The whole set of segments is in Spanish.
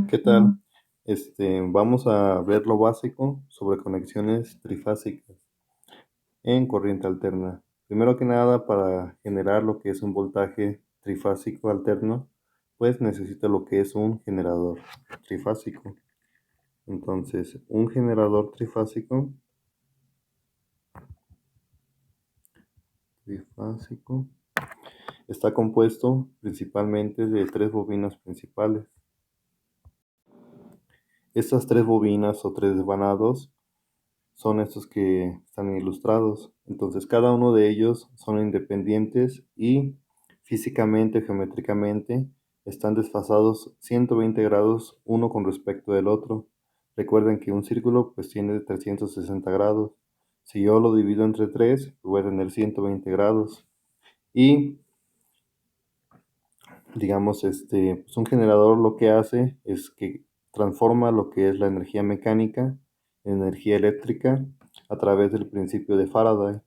¿qué tal? Vamos a ver lo básico sobre conexiones trifásicas en corriente alterna. Primero que nada, para generar lo que es un voltaje trifásico alterno, pues necesita lo que es un generador trifásico. Entonces, un generador trifásico está compuesto principalmente de tres bobinas principales. Estas tres bobinas o tres vanados son estos que están ilustrados. Entonces cada uno de ellos son independientes y físicamente, geométricamente, están desfasados 120 grados uno con respecto del otro. Recuerden que un círculo pues tiene 360 grados. Si yo lo divido entre 3, voy a tener 120 grados. Y digamos, pues un generador lo que hace es que transforma lo que es la energía mecánica en energía eléctrica a través del principio de Faraday.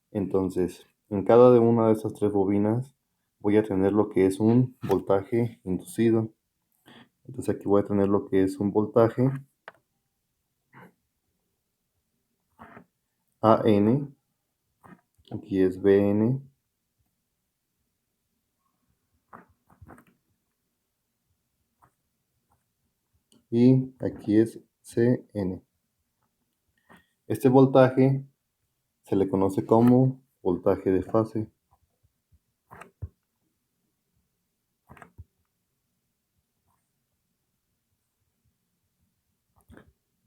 Entonces, en cada una de estas tres bobinas voy a tener lo que es un voltaje inducido. Entonces aquí voy a tener lo que es un voltaje AN, aquí es BN y aquí es CN. Este voltaje se le conoce como voltaje de fase.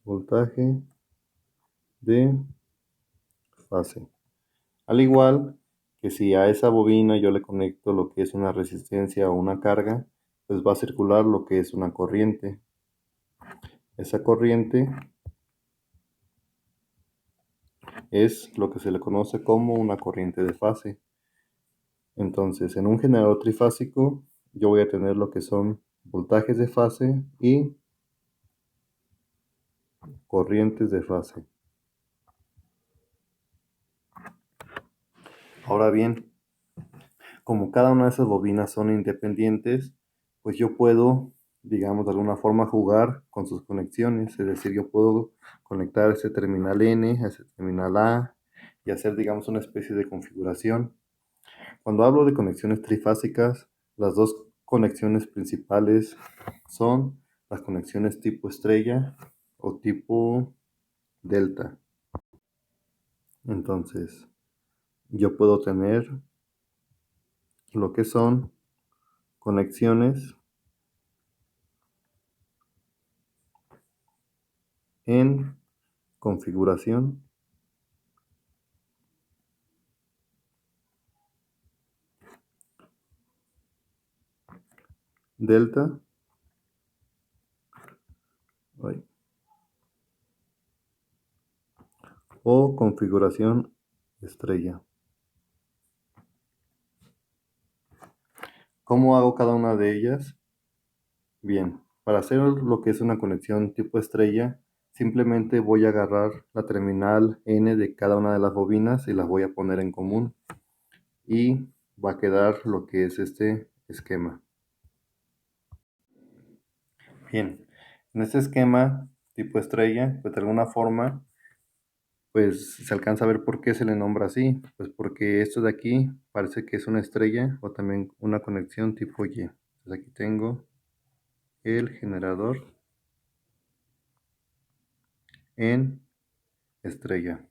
Voltaje de fase. Al igual que si a esa bobina yo le conecto lo que es una resistencia o una carga, pues va a circular lo que es una corriente. Esa corriente es lo que se le conoce como una corriente de fase. Entonces, en un generador trifásico, yo voy a tener lo que son voltajes de fase y corrientes de fase. Ahora bien, como cada una de esas bobinas son independientes, pues yo puedo, digamos, de alguna forma jugar con sus conexiones. Es decir, yo puedo conectar ese terminal N a ese terminal A y hacer, digamos, una especie de configuración. Cuando hablo de conexiones trifásicas, las dos conexiones principales son las conexiones tipo estrella o tipo delta. Entonces, yo puedo tener lo que son conexiones en configuración delta o configuración estrella. ¿Cómo hago cada una de ellas? Bien, para hacer lo que es una conexión tipo estrella, simplemente voy a agarrar la terminal N de cada una de las bobinas y las voy a poner en común. Y va a quedar lo que es este esquema. Bien, en este esquema tipo estrella, pues de alguna forma, pues se alcanza a ver por qué se le nombra así. Pues porque esto de aquí parece que es una estrella o también una conexión tipo Y. Entonces aquí tengo el generador en estrella.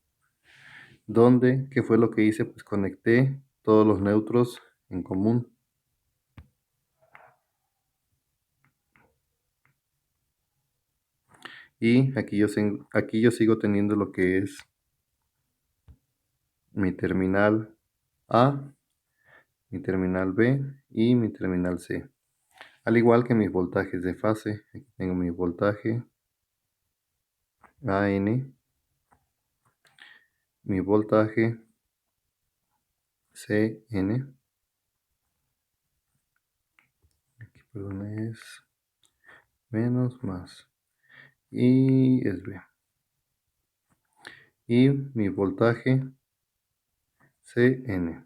¿Dónde? ¿Qué fue lo que hice? Pues conecté todos los neutros en común. Y aquí yo sigo teniendo lo que es mi terminal A, mi terminal B y mi terminal C. Al igual que mis voltajes de fase. Aquí tengo mi voltaje AN, mi voltaje CN. Aquí, perdón, es menos más. Y es B. Y mi voltaje CN.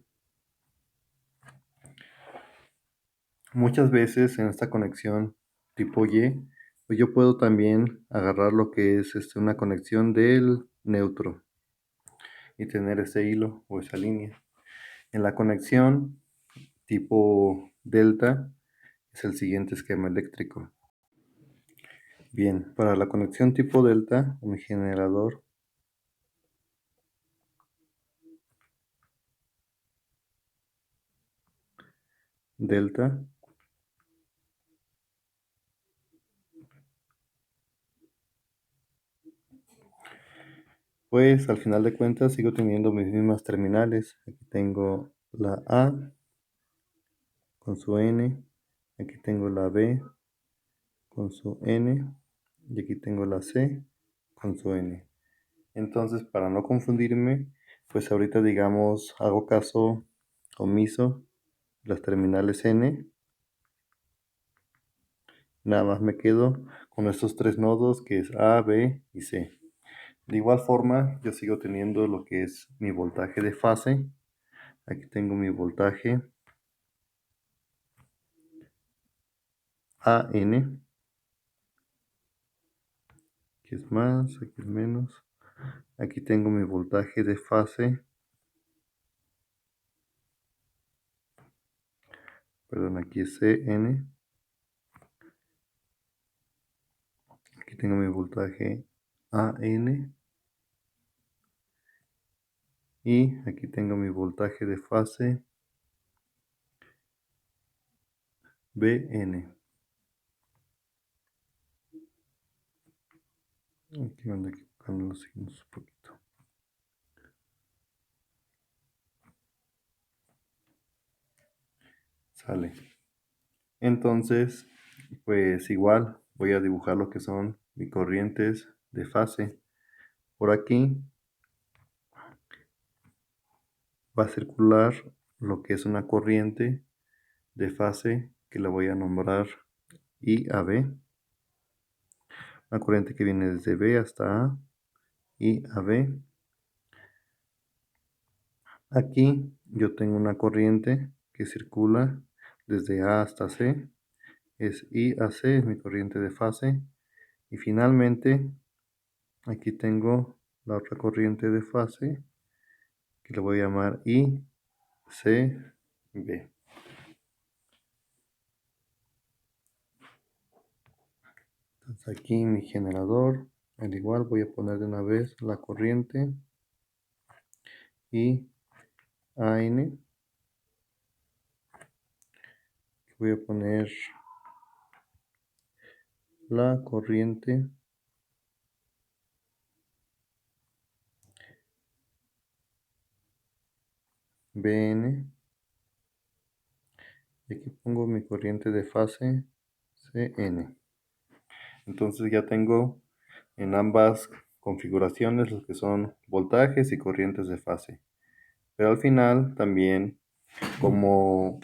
Muchas veces en esta conexión tipo Y Pues yo puedo también agarrar lo que es una conexión del neutro y tener ese hilo o esa línea. En la conexión tipo delta es el siguiente esquema eléctrico. Bien, para la conexión tipo delta, mi generador delta, pues al final de cuentas sigo teniendo mis mismas terminales. Aquí tengo la A con su N, aquí tengo la B con su N y aquí tengo la C con su N. Entonces, para no confundirme, pues ahorita digamos hago caso omiso las terminales N. Nada más me quedo con estos tres nodos que es A, B y C. De igual forma, yo sigo teniendo lo que es mi voltaje de fase. Aquí tengo mi voltaje AN, que es más, aquí es menos. Aquí tengo mi voltaje de fase, perdón, aquí es CN. Aquí tengo mi voltaje AN. Y aquí tengo mi voltaje de fase BN. Aquí ando equivocando los signos un poquito. Sale. Entonces, pues igual voy a dibujar lo que son mis corrientes de fase. Por aquí va a circular lo que es una corriente de fase que la voy a nombrar IAB. Una corriente que viene desde B hasta A, IAB. Aquí yo tengo una corriente que circula desde A hasta C. Es IAC, es mi corriente de fase. Y finalmente aquí tengo la otra corriente de fase que le voy a llamar ICB. Entonces aquí mi generador, al igual voy a poner de una vez la corriente IAN. Voy a poner la corriente BN. Y aquí pongo mi corriente de fase CN. Entonces ya tengo en ambas configuraciones los que son voltajes y corrientes de fase. Pero al final también, como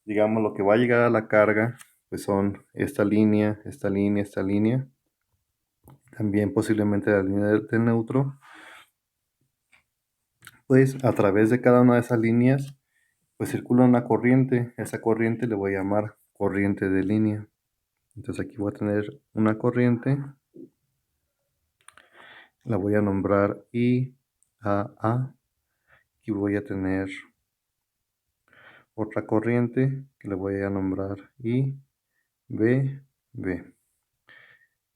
digamos lo que va a llegar a la carga, pues son esta línea, esta línea, esta línea. También posiblemente la línea del neutro. Pues a través de cada una de esas líneas, pues circula una corriente. Esa corriente le voy a llamar corriente de línea. Entonces aquí voy a tener una corriente. La voy a nombrar IAA. Aquí voy a tener otra corriente que le voy a nombrar IBB.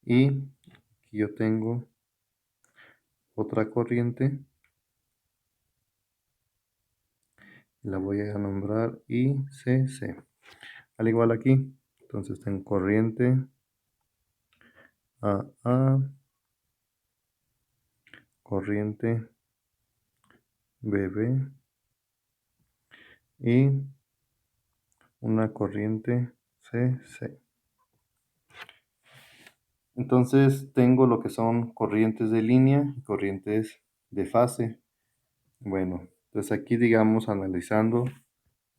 Y aquí yo tengo otra corriente. La voy a nombrar ICC. Al igual aquí. Entonces tengo corriente AA, corriente BB y una corriente CC. Entonces tengo lo que son corrientes de línea y corrientes de fase. Bueno, entonces aquí digamos analizando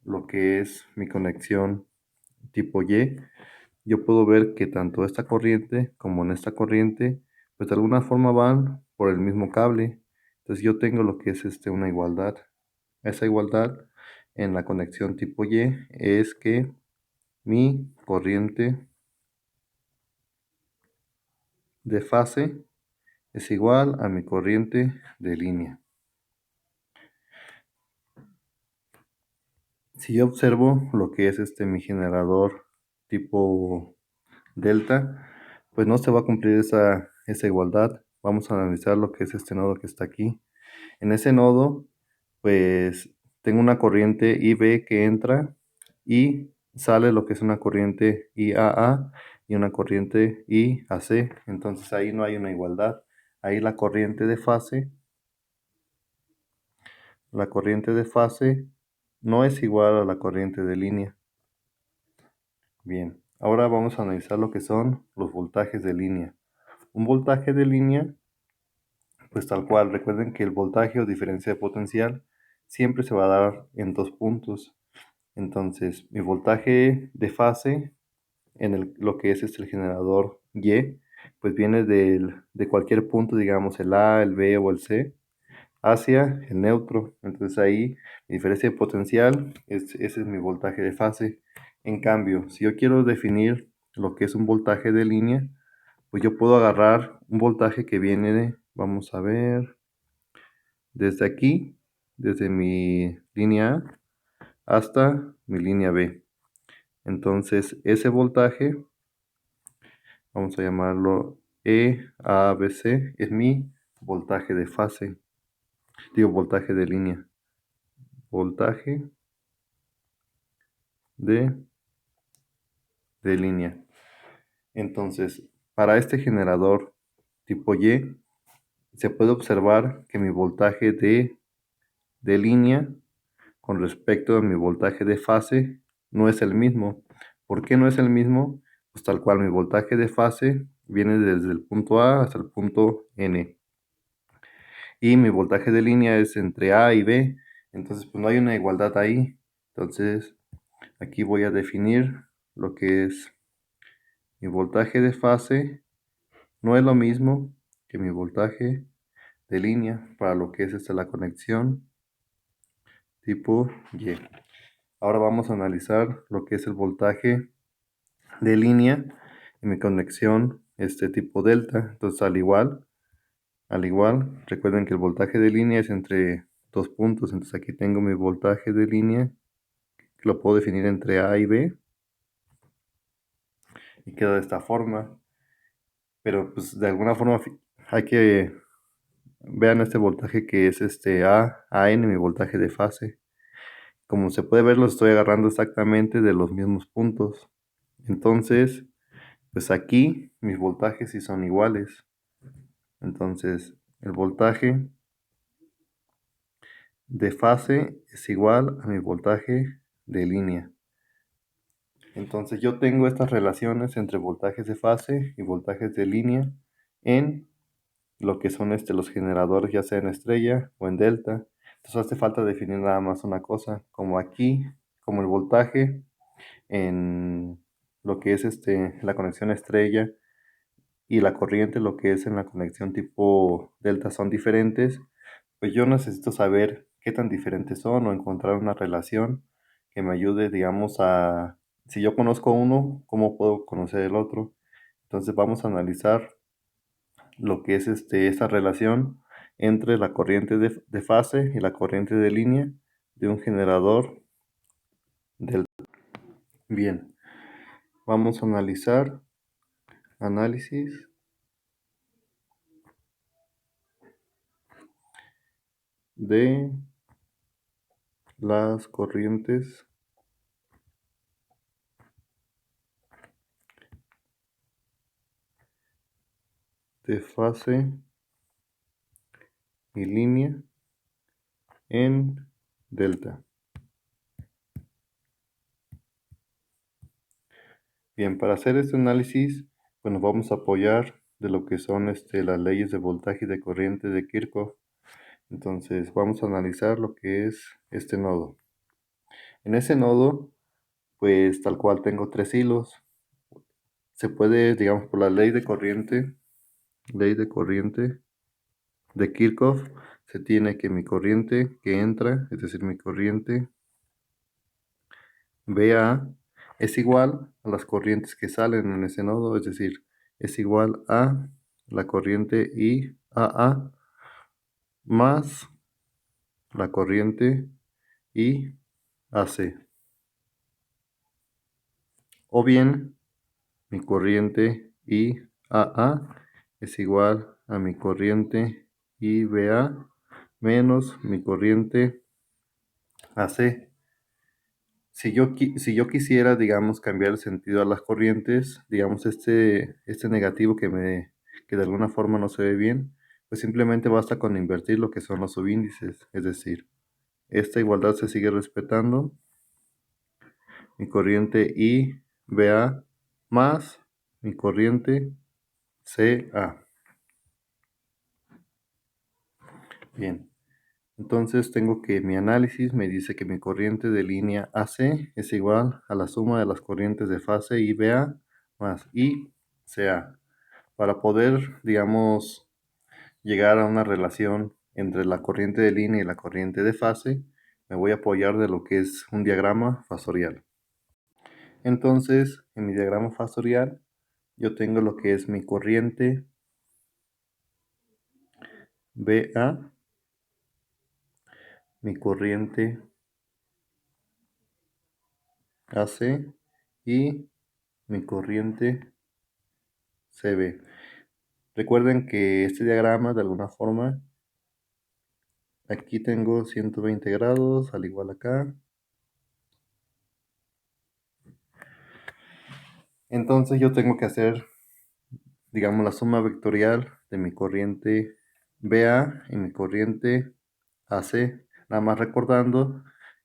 lo que es mi conexión tipo Y, yo puedo ver que tanto esta corriente como en esta corriente, pues de alguna forma van por el mismo cable. Entonces yo tengo lo que es una igualdad. Esa igualdad en la conexión tipo Y es que mi corriente de fase es igual a mi corriente de línea. Si yo observo lo que es mi generador tipo delta, pues no se va a cumplir esa igualdad. Vamos a analizar lo que es este nodo que está aquí. En ese nodo, pues tengo una corriente IB que entra y sale lo que es una corriente IAA y una corriente IAC. Entonces ahí no hay una igualdad. Ahí la corriente de fase no es igual a la corriente de línea. Bien, ahora vamos a analizar lo que son los voltajes de línea. Un voltaje de línea, pues tal cual, recuerden que el voltaje o diferencia de potencial siempre se va a dar en dos puntos. Entonces, mi voltaje de fase en lo que es el generador Y, pues viene de cualquier punto, digamos el A, el B o el C, hacia el neutro. Entonces ahí mi diferencia de potencial, ese es mi voltaje de fase. En cambio, si yo quiero definir lo que es un voltaje de línea, pues yo puedo agarrar un voltaje que viene vamos a ver, desde aquí, desde mi línea A hasta mi línea B. Entonces ese voltaje, vamos a llamarlo EABC, es mi voltaje de fase, digo voltaje de línea. Voltaje de línea. Entonces, para este generador tipo Y, se puede observar que mi voltaje de línea con respecto a mi voltaje de fase no es el mismo. ¿Por qué no es el mismo? Pues tal cual mi voltaje de fase viene desde el punto A hasta el punto N. Y mi voltaje de línea es entre A y B. Entonces, pues no hay una igualdad ahí. Entonces, aquí voy a definir lo que es mi voltaje de fase. No es lo mismo que mi voltaje de línea para lo que es la conexión tipo Y. Ahora vamos a analizar lo que es el voltaje de línea en mi conexión tipo delta. Entonces al igual, recuerden que el voltaje de línea es entre dos puntos. Entonces aquí tengo mi voltaje de línea, que lo puedo definir entre A y B. Y queda de esta forma. Pero pues de alguna forma hay que vean este voltaje que es AN, mi voltaje de fase. Como se puede ver, lo estoy agarrando exactamente de los mismos puntos. Entonces, pues aquí mis voltajes sí son iguales. Entonces, el voltaje de fase es igual a mi voltaje de línea. Entonces, yo tengo estas relaciones entre voltajes de fase y voltajes de línea en lo que son los generadores, ya sea en estrella o en delta. Entonces hace falta definir nada más una cosa, como aquí, como el voltaje en lo que es la conexión estrella y la corriente, lo que es en la conexión tipo delta, son diferentes. Pues yo necesito saber qué tan diferentes son o encontrar una relación que me ayude, digamos, si yo conozco uno, ¿cómo puedo conocer el otro? Entonces vamos a analizar lo que es esta relación entre la corriente de fase y la corriente de línea de un generador del... Bien, vamos a analizar análisis de las corrientes de fase y línea en delta. Bien, para hacer este análisis, pues nos vamos a apoyar de lo que son las leyes de voltaje y de corriente de Kirchhoff. Entonces vamos a analizar lo que es este nodo. En ese nodo, pues tal cual tengo tres hilos. Se puede, digamos, por la ley de corriente de Kirchhoff, se tiene que mi corriente que entra, es decir, mi corriente BA, es igual a las corrientes que salen en ese nodo, es decir, es igual a la corriente IAA más la corriente IAC. O bien, mi corriente IAA es igual a mi corriente IBA menos mi corriente AC. Si yo quisiera, digamos, cambiar el sentido a las corrientes, digamos, este negativo que de alguna forma no se ve bien, pues simplemente basta con invertir lo que son los subíndices. Es decir, esta igualdad se sigue respetando. Mi corriente IBA más mi corriente CA. Bien. Entonces tengo que mi análisis me dice que mi corriente de línea AC es igual a la suma de las corrientes de fase IBA más ICA. Para poder, digamos, llegar a una relación entre la corriente de línea y la corriente de fase, me voy a apoyar de lo que es un diagrama fasorial. Entonces, en mi diagrama fasorial, yo tengo lo que es mi corriente BA, mi corriente AC y mi corriente CB. Recuerden que este diagrama, de alguna forma, aquí tengo 120 grados, al igual acá. Entonces yo tengo que hacer, digamos, la suma vectorial de mi corriente BA y mi corriente AC. Nada más recordando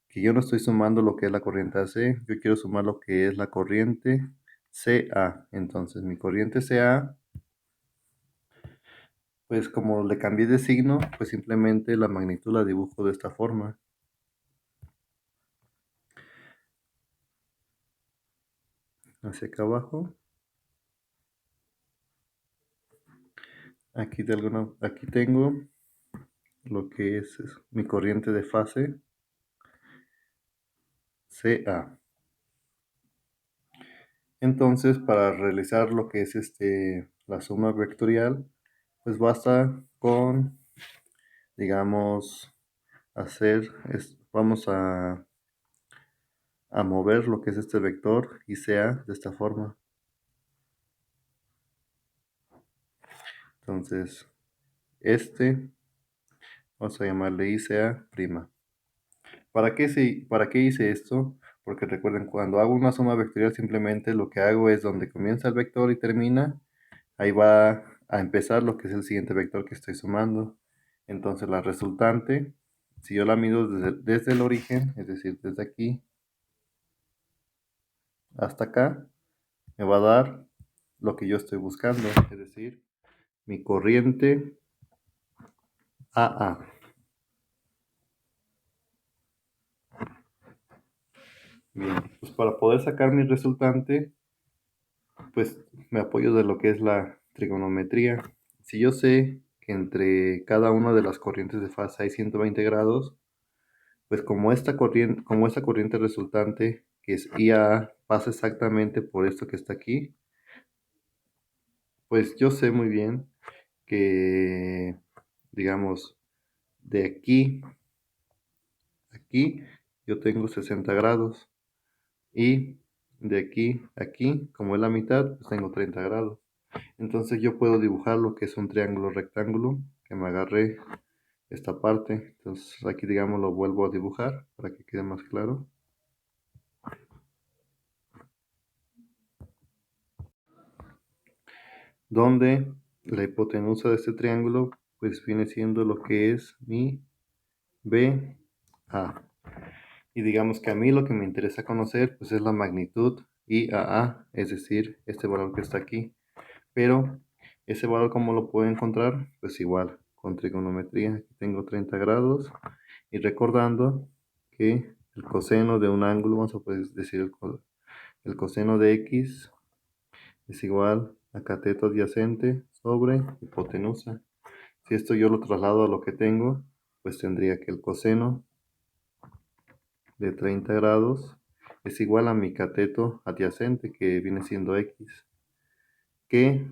que yo no estoy sumando lo que es la corriente AC, yo quiero sumar lo que es la corriente CA. Entonces mi corriente CA, pues como le cambié de signo, pues simplemente la magnitud la dibujo de esta forma. Hacia acá abajo. Aquí tengo lo que es mi corriente de fase CA. Entonces, para realizar lo que es la suma vectorial, pues basta con, digamos, vamos a mover lo que es este vector ICA de esta forma. Entonces, vamos a llamarle ICA prima. ¿Para qué hice esto? Porque recuerden, cuando hago una suma vectorial, simplemente lo que hago es donde comienza el vector y termina, ahí va a empezar lo que es el siguiente vector que estoy sumando. Entonces la resultante, si yo la mido desde el origen, es decir, desde aquí hasta acá, me va a dar lo que yo estoy buscando, es decir, mi corriente AA. Bien, pues para poder sacar mi resultante, pues me apoyo de lo que es la trigonometría. Si yo sé que entre cada una de las corrientes de fase hay 120 grados, pues como esta corriente resultante, que es IAA, pasa exactamente por esto que está aquí, pues yo sé muy bien que, digamos, de aquí a aquí, yo tengo 60 grados. Y de aquí a aquí, como es la mitad, pues tengo 30 grados. Entonces yo puedo dibujar lo que es un triángulo rectángulo, que me agarré esta parte. Entonces aquí, digamos, lo vuelvo a dibujar para que quede más claro. Donde la hipotenusa de este triángulo pues viene siendo lo que es mi BA. Y digamos que a mí lo que me interesa conocer pues es la magnitud IAA, es decir, este valor que está aquí. Pero ese valor, ¿cómo lo puedo encontrar? Pues igual, con trigonometría. Aquí tengo 30 grados. Y recordando que el coseno de un ángulo, vamos a poder decir el coseno de X es igual a cateto adyacente sobre hipotenusa. Si esto yo lo traslado a lo que tengo, pues tendría que el coseno de 30 grados es igual a mi cateto adyacente, que viene siendo X, que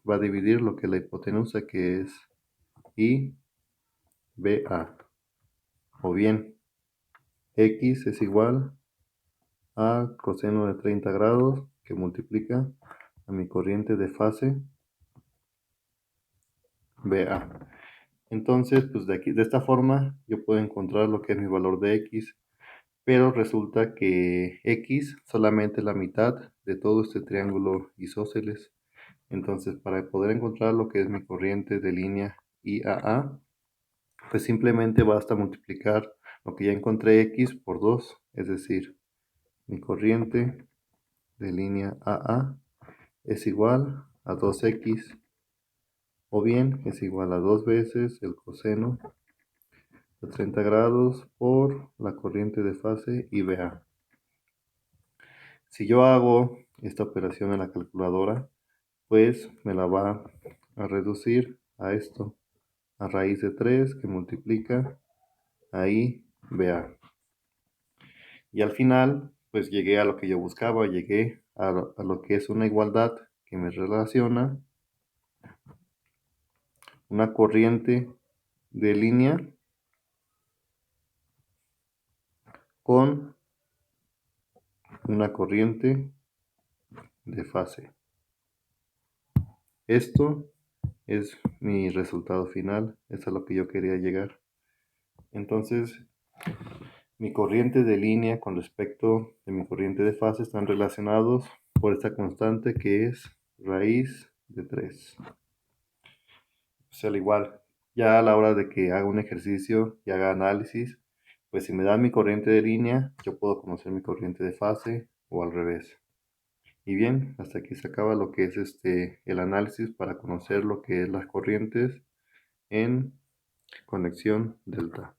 va a dividir lo que es la hipotenusa, que es IBA. O bien, X es igual a coseno de 30 grados, que multiplica a mi corriente de fase BA. Entonces, pues de esta forma yo puedo encontrar lo que es mi valor de X, pero resulta que X solamente es la mitad de todo este triángulo isósceles. Entonces, para poder encontrar lo que es mi corriente de línea IAA, pues simplemente basta multiplicar lo que ya encontré X por 2, es decir, mi corriente de línea AA es igual a 2X, o bien es igual a 2 veces el coseno de 30 grados por la corriente de fase IBA. Si yo hago esta operación en la calculadora, pues me la va a reducir a esto, a raíz de 3 que multiplica a IBA. Y al final, pues llegué a lo que yo buscaba, llegué a lo que es una igualdad que me relaciona una corriente de línea con una corriente de fase. Esto es mi resultado final, es a lo que yo quería llegar. Entonces, mi corriente de línea con respecto de mi corriente de fase están relacionados por esta constante que es raíz de 3. O sea, al igual, ya a la hora de que haga un ejercicio y haga análisis, pues si me dan mi corriente de línea, yo puedo conocer mi corriente de fase o al revés. Y bien, hasta aquí se acaba lo que es el análisis para conocer lo que es las corrientes en conexión delta.